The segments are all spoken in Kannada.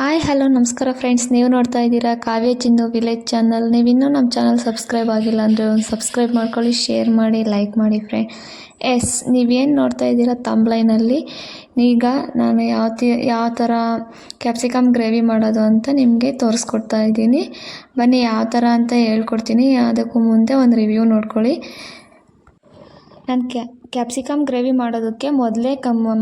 ಹಾಯ್ ಹಲೋ ನಮಸ್ಕಾರ ಫ್ರೆಂಡ್ಸ್, ನೀವು ನೋಡ್ತಾ ಇದ್ದೀರಾ ಕಾವ್ಯ ಚಿನ್ನು ವಿಲೇಜ್ ಚಾನಲ್. ನೀವು ಇನ್ನೂ ನಮ್ಮ ಚಾನಲ್ ಸಬ್ಸ್ಕ್ರೈಬ್ ಆಗಿಲ್ಲ ಅಂದರೆ ಒಂದು ಸಬ್ಸ್ಕ್ರೈಬ್ ಮಾಡ್ಕೊಳ್ಳಿ, ಶೇರ್ ಮಾಡಿ, ಲೈಕ್ ಮಾಡಿ ಫ್ರೆಂಡ್. ನೀವೇನು ನೋಡ್ತಾ ಇದ್ದೀರಾ ತಂಬ್ಲೈನಲ್ಲಿ, ಈಗ ನಾನು ಯಾವ ಥರ ಕ್ಯಾಪ್ಸಿಕಮ್ ಗ್ರೇವಿ ಮಾಡೋದು ಅಂತ ನಿಮಗೆ ತೋರಿಸ್ಕೊಡ್ತಾ ಇದ್ದೀನಿ. ಬನ್ನಿ ಯಾವ ಥರ ಅಂತ ಹೇಳ್ಕೊಡ್ತೀನಿ. ಅದಕ್ಕೂ ಮುಂದೆ ಒಂದು ರಿವ್ಯೂ ನೋಡ್ಕೊಳ್ಳಿ. ನಾನು ಕ್ಯಾಪ್ಸಿಕಮ್ ಗ್ರೇವಿ ಮಾಡೋದಕ್ಕೆ ಮೊದಲೇ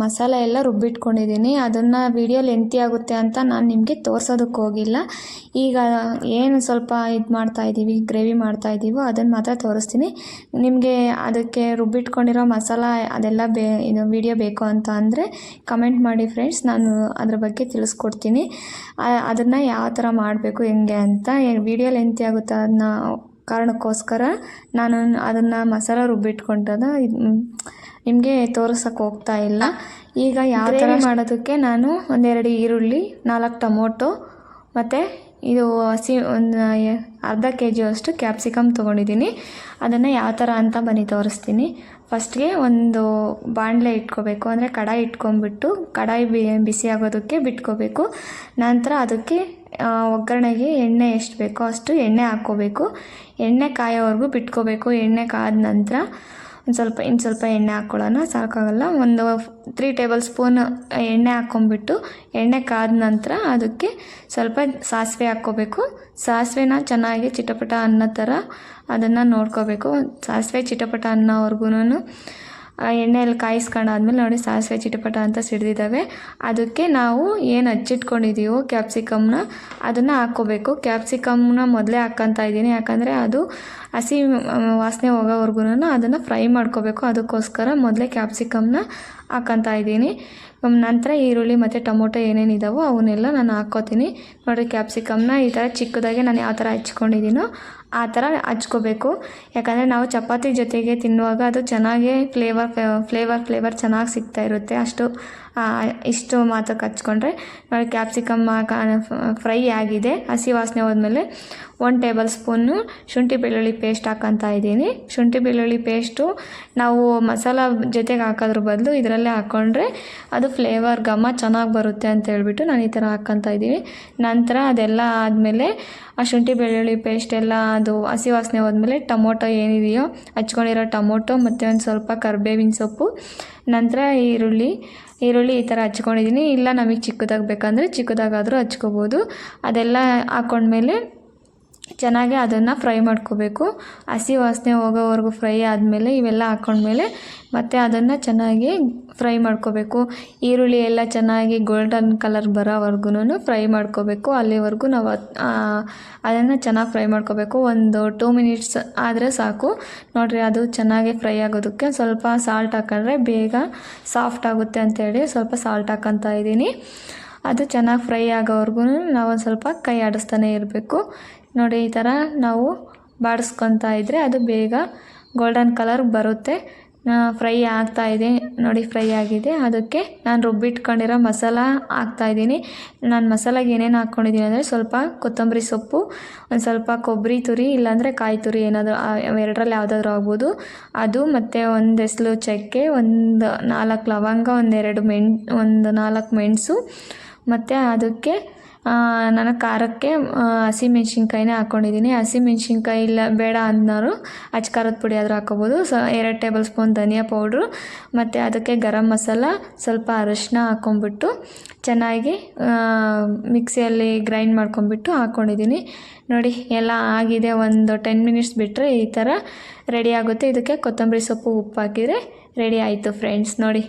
ಮಸಾಲೆ ಎಲ್ಲ ರುಬ್ಬಿಟ್ಕೊಂಡಿದ್ದೀನಿ. ಅದನ್ನು ವಿಡಿಯೋ ಲೆಂತಿ ಆಗುತ್ತೆ ಅಂತ ನಾನು ನಿಮಗೆ ತೋರಿಸೋದಕ್ಕೆ ಹೋಗಿಲ್ಲ. ಈಗ ಏನು ಸ್ವಲ್ಪ ಗ್ರೇವಿ ಮಾಡ್ತಾಯಿದ್ದೀವೋ ಅದನ್ನು ಮಾತ್ರ ತೋರಿಸ್ತೀನಿ ನಿಮಗೆ. ಅದಕ್ಕೆ ರುಬ್ಬಿಟ್ಕೊಂಡಿರೋ ಮಸಾಲ ಅದೆಲ್ಲ ಇದು ವಿಡಿಯೋ ಬೇಕು ಅಂತ ಅಂದರೆ ಕಮೆಂಟ್ ಮಾಡಿ ಫ್ರೆಂಡ್ಸ್, ನಾನು ಅದ್ರ ಬಗ್ಗೆ ತಿಳಿಸ್ಕೊಡ್ತೀನಿ. ಅದನ್ನು ಯಾವ ಥರ ಮಾಡಬೇಕು ಹೆಂಗೆ ಅಂತ. ವಿಡಿಯೋ ಲೆಂತಿ ಆಗುತ್ತೆ ಅದನ್ನ ಕಾರಣಕ್ಕೋಸ್ಕರ ನಾನು ಅದನ್ನು ಮಸಾಲ ರುಬ್ಬಿಟ್ಕೊಂಡದ ನಿಮಗೆ ತೋರಿಸೋಕ್ಕೆ ಹೋಗ್ತಾ ಇಲ್ಲ. ಈಗ ಯಾವ ಥರ ಮಾಡೋದಕ್ಕೆ ನಾನು 2 ಈರುಳ್ಳಿ, 4 ಟೊಮೊಟೊ ಮತ್ತು ಇದು ಒಂದು ಅರ್ಧ kg ಅಷ್ಟು ಕ್ಯಾಪ್ಸಿಕಮ್ ತೊಗೊಂಡಿದ್ದೀನಿ. ಅದನ್ನು ಯಾವ ಥರ ಅಂತ ಬನ್ನಿ ತೋರಿಸ್ತೀನಿ. ಫಸ್ಟ್ಗೆ ಒಂದು ಬಾಣಲೆ ಇಟ್ಕೋಬೇಕು, ಅಂದರೆ ಕಡಾಯಿ ಇಟ್ಕೊಂಡ್ಬಿಟ್ಟು ಕಡಾಯಿ ಬಿಸಿ ಆಗೋದಕ್ಕೆ ಬಿಟ್ಕೋಬೇಕು. ನಂತರ ಅದಕ್ಕೆ ಒಗ್ಗರಣೆಗೆ ಎಣ್ಣೆ ಎಷ್ಟು ಬೇಕೋ ಅಷ್ಟು ಎಣ್ಣೆ ಹಾಕ್ಕೋಬೇಕು. ಎಣ್ಣೆ ಕಾಯೋವರೆಗೂ ಬಿಟ್ಕೋಬೇಕು. ಎಣ್ಣೆ ಕಾದ ನಂತರ ಇನ್ನು ಸ್ವಲ್ಪ ಎಣ್ಣೆ ಹಾಕ್ಕೊಳ್ಳೋಣ, ಸಾಕಾಗಲ್ಲ. ಒಂದು 3 ಟೇಬಲ್ ಸ್ಪೂನ್ ಎಣ್ಣೆ ಹಾಕ್ಕೊಂಬಿಟ್ಟು ಎಣ್ಣೆ ಕಾದ ನಂತರ ಅದಕ್ಕೆ ಸ್ವಲ್ಪ ಸಾಸಿವೆ ಹಾಕ್ಕೋಬೇಕು. ಸಾಸಿವೆನ ಚೆನ್ನಾಗಿ ಚಿಟಪಟ ಅನ್ನೋ ಥರ ಅದನ್ನು ನೋಡ್ಕೋಬೇಕು. ಸಾಸಿವೆ ಚಿಟಪಟ ಅನ್ನೋವರೆಗೂ ಎಣ್ಣೆಯಲ್ಲಿ ಕಾಯಿಸ್ಕೊಂಡಾದ್ಮೇಲೆ ನೋಡಿ ಸಾಸಿವೆ ಚಿಟಪಟ ಅಂತ ಸಿಡಿದಿದ್ದಾವೆ. ಅದಕ್ಕೆ ನಾವು ಏನು ಹಚ್ಚಿಟ್ಕೊಂಡಿದ್ದೀವೋ ಕ್ಯಾಪ್ಸಿಕಮ್ನ ಅದನ್ನು ಹಾಕ್ಕೋಬೇಕು. ಕ್ಯಾಪ್ಸಿಕಮ್ನ ಮೊದಲೇ ಹಾಕ್ಕೊತಾ ಇದ್ದೀನಿ, ಯಾಕಂದರೆ ಅದು ಹಸಿ ವಾಸನೆ ಹೋಗೋವರೆಗೂ ಅದನ್ನು ಫ್ರೈ ಮಾಡ್ಕೋಬೇಕು. ಅದಕ್ಕೋಸ್ಕರ ಮೊದಲೇ ಕ್ಯಾಪ್ಸಿಕಮ್ನ ಹಾಕ್ಕೊತಾ ಇದ್ದೀನಿ. ನಂತರ ಈರುಳ್ಳಿ ಮತ್ತು ಟೊಮೊಟೊ ಏನೇನಿದ್ದಾವೋ ಅವನ್ನೆಲ್ಲ ನಾನು ಹಾಕ್ಕೋತೀನಿ. ನೋಡಿರಿ, ಕ್ಯಾಪ್ಸಿಕಮ್ನ ಈ ಥರ ಚಿಕ್ಕದಾಗೆ ನಾನು ಯಾವ ಥರ ಹಚ್ಕೊಂಡಿದ್ದೀನೋ ಆ ಥರ ಹಚ್ಕೋಬೇಕು. ಯಾಕಂದರೆ ನಾವು ಚಪಾತಿ ಜೊತೆಗೆ ತಿನ್ನುವಾಗ ಅದು ಚೆನ್ನಾಗೇ ಫ್ಲೇವರ್ ಚೆನ್ನಾಗಿ ಸಿಗ್ತಾ ಇರುತ್ತೆ. ಇಷ್ಟು ಮಾತ್ರಕ್ಕೆ ಹಚ್ಕೊಂಡ್ರೆ ನೋಡಿ, ಕ್ಯಾಪ್ಸಿಕಮ್ ಫ್ರೈ ಆಗಿದೆ. ಹಸಿ ವಾಸನೆ ಹೋದ್ಮೇಲೆ 1 ಟೇಬಲ್ ಸ್ಪೂನು ಶುಂಠಿ ಬೆಳ್ಳುಳ್ಳಿ ಪೇಸ್ಟ್ ಹಾಕ್ಕೊತಾ ಇದ್ದೀನಿ. ಶುಂಠಿ ಬೆಳ್ಳುಳ್ಳಿ ಪೇಸ್ಟು ನಾವು ಮಸಾಲ ಜೊತೆಗೆ ಹಾಕೋದ್ರ ಬದಲು ಇದರಲ್ಲೇ ಹಾಕ್ಕೊಂಡ್ರೆ ಅದು ಫ್ಲೇವರ್ ಘಮ ಚೆನ್ನಾಗಿ ಬರುತ್ತೆ ಅಂತ ಹೇಳ್ಬಿಟ್ಟು ನಾನು ಈ ಥರ ಹಾಕ್ಕೊತಾ ಇದ್ದೀವಿ. ನಂತರ ಅದೆಲ್ಲ ಆದಮೇಲೆ ಆ ಶುಂಠಿ ಬೆಳ್ಳುಳ್ಳಿ ಪೇಸ್ಟ್ ಎಲ್ಲ ಅದು ಹಸಿ ವಾಸನೆ ಹೋದ್ಮೇಲೆ ಟೊಮೊಟೊ ಏನಿದೆಯೋ ಹಚ್ಕೊಂಡಿರೋ ಟೊಮೊಟೊ ಮತ್ತು ಒಂದು ಸ್ವಲ್ಪ ಕರಿಬೇವಿನ ಸೊಪ್ಪು, ನಂತರ ಈರುಳ್ಳಿ ಈ ಥರ ಹಚ್ಕೊಂಡಿದ್ದೀನಿ. ಇಲ್ಲ ನಮಗೆ ಚಿಕ್ಕದಾಗಿ ಬೇಕಂದರೆ ಚಿಕ್ಕದಾಗಾದರೂ ಹಚ್ಕೋಬೋದು. ಅದೆಲ್ಲ ಹಾಕ್ಕೊಂಡ್ಮೇಲೆ ಚೆನ್ನಾಗಿ ಅದನ್ನು ಫ್ರೈ ಮಾಡ್ಕೋಬೇಕು. ಹಸಿ ವಾಸನೆ ಹೋಗೋವರೆಗೂ ಫ್ರೈ ಆದಮೇಲೆ ಇವೆಲ್ಲ ಹಾಕ್ಕೊಂಡ್ಮೇಲೆ ಮತ್ತು ಅದನ್ನು ಚೆನ್ನಾಗಿ ಫ್ರೈ ಮಾಡ್ಕೋಬೇಕು. ಈರುಳ್ಳಿ ಎಲ್ಲ ಚೆನ್ನಾಗಿ ಗೋಲ್ಡನ್ ಕಲರ್ ಬರೋವರೆಗೂ ಫ್ರೈ ಮಾಡ್ಕೋಬೇಕು. ಅಲ್ಲಿವರೆಗೂ ನಾವು ಅದನ್ನು ಚೆನ್ನಾಗಿ ಫ್ರೈ ಮಾಡ್ಕೋಬೇಕು. ಒಂದು 2 ಮಿನಿಟ್ಸ್ ಆದರೆ ಸಾಕು. ನೋಡಿರಿ, ಅದು ಚೆನ್ನಾಗಿ ಫ್ರೈ ಆಗೋದಕ್ಕೆ ಸ್ವಲ್ಪ ಸಾಲ್ಟ್ ಹಾಕೊಂಡ್ರೆ ಬೇಗ ಸಾಫ್ಟ್ ಆಗುತ್ತೆ ಅಂತೇಳಿ ಸ್ವಲ್ಪ ಸಾಲ್ಟ್ ಹಾಕ್ಕೊತಾ ಇದ್ದೀನಿ. ಅದು ಚೆನ್ನಾಗಿ ಫ್ರೈ ಆಗೋವರೆಗೂ ನಾವು ಒಂದು ಸ್ವಲ್ಪ ಕೈ ಆಡಿಸ್ತಾನೆ ಇರಬೇಕು. ನೋಡಿ, ಈ ಥರ ನಾವು ಬಾಡಿಸ್ಕೊತಾ ಇದ್ದರೆ ಅದು ಬೇಗ ಗೋಲ್ಡನ್ ಕಲರ್ ಬರುತ್ತೆ. ಫ್ರೈ ಆಗ್ತಾಯಿದೆ ನೋಡಿ, ಫ್ರೈ ಆಗಿದೆ. ಅದಕ್ಕೆ ನಾನು ರುಬ್ಬಿಟ್ಕೊಂಡಿರೋ ಮಸಾಲ ಹಾಕ್ತಾಯಿದ್ದೀನಿ. ನಾನು ಮಸಾಲಾಗೆ ಏನೇನು ಹಾಕ್ಕೊಂಡಿದ್ದೀನಿ ಅಂದರೆ ಸ್ವಲ್ಪ ಕೊತ್ತಂಬರಿ ಸೊಪ್ಪು, ಒಂದು ಸ್ವಲ್ಪ ಕೊಬ್ಬರಿ ತುರಿ, ಇಲ್ಲಾಂದರೆ ಕಾಯಿ ತುರಿ, ಏನಾದರೂ ಎರಡರಲ್ಲಿ ಯಾವುದಾದ್ರೂ ಆಗ್ಬೋದು ಅದು, ಮತ್ತು ಒಂದು ಎಸಳು ಚಕ್ಕೆ, ಒಂದು 4 ಲವಂಗ, ಒಂದು 4 ಮೆಣಸು, ಮತ್ತು ಅದಕ್ಕೆ ನಾನು ಖಾರಕ್ಕೆ ಹಸಿಮೆಣ್ಸಿನ್ಕಾಯಿನೇ ಹಾಕ್ಕೊಂಡಿದ್ದೀನಿ. ಹಸಿಮೆಣ್ಸಿನ್ಕಾಯಿ ಇಲ್ಲ ಬೇಡ ಅನ್ನೋರು ಖಾರದ ಪುಡಿ ಆದರೂ ಹಾಕ್ಕೋಬೋದು. 2 ಟೇಬಲ್ ಸ್ಪೂನ್ ಧನಿಯಾ ಪೌಡ್ರು, ಮತ್ತು ಅದಕ್ಕೆ ಗರಂ ಮಸಾಲ, ಸ್ವಲ್ಪ ಅರಶಿನ ಹಾಕ್ಕೊಂಬಿಟ್ಟು ಚೆನ್ನಾಗಿ ಮಿಕ್ಸಿಯಲ್ಲಿ ಗ್ರೈಂಡ್ ಮಾಡ್ಕೊಂಬಿಟ್ಟು ಹಾಕ್ಕೊಂಡಿದ್ದೀನಿ. ನೋಡಿ, ಎಲ್ಲ ಆಗಿದೆ. ಒಂದು 10 ಮಿನಿಟ್ಸ್ ಬಿಟ್ಟರೆ ಈ ಥರ ರೆಡಿ ಆಗುತ್ತೆ. ಇದಕ್ಕೆ ಕೊತ್ತಂಬರಿ ಸೊಪ್ಪು, ಉಪ್ಪು ಹಾಕಿದರೆ ರೆಡಿ ಆಯಿತು ಫ್ರೆಂಡ್ಸ್. ನೋಡಿ.